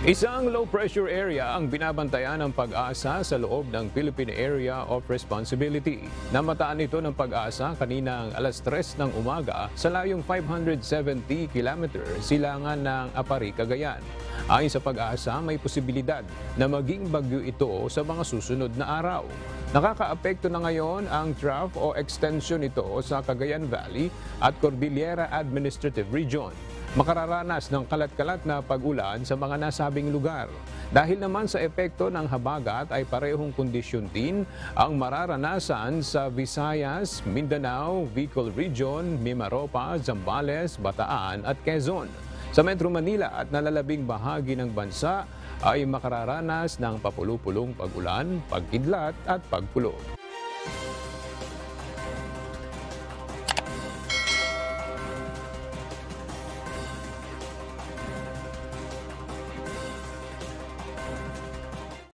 Isang low-pressure area ang binabantayan ng Pag-asa sa loob ng Philippine Area of Responsibility. Namataan ito ng Pag-asa kaninang alas 3 ng umaga sa layong 570 km silangan ng Apari, Cagayan. Ayon sa Pag-asa, may posibilidad na maging bagyo ito sa mga susunod na araw. Nakakaapekto na ngayon ang trough o extension nito sa Cagayan Valley at Cordillera Administrative Region. Makararanas ng kalat-kalat na pag-ulan sa mga nasabing lugar. Dahil naman sa epekto ng habagat ay parehong kondisyon din ang mararanasan sa Visayas, Mindanao, Bicol Region, Mimaropa, Zambales, Bataan at Quezon. Sa Metro Manila at nalalabing bahagi ng bansa ay makararanas ng papulupulong pag-ulan, pagkidlat at pagkulog.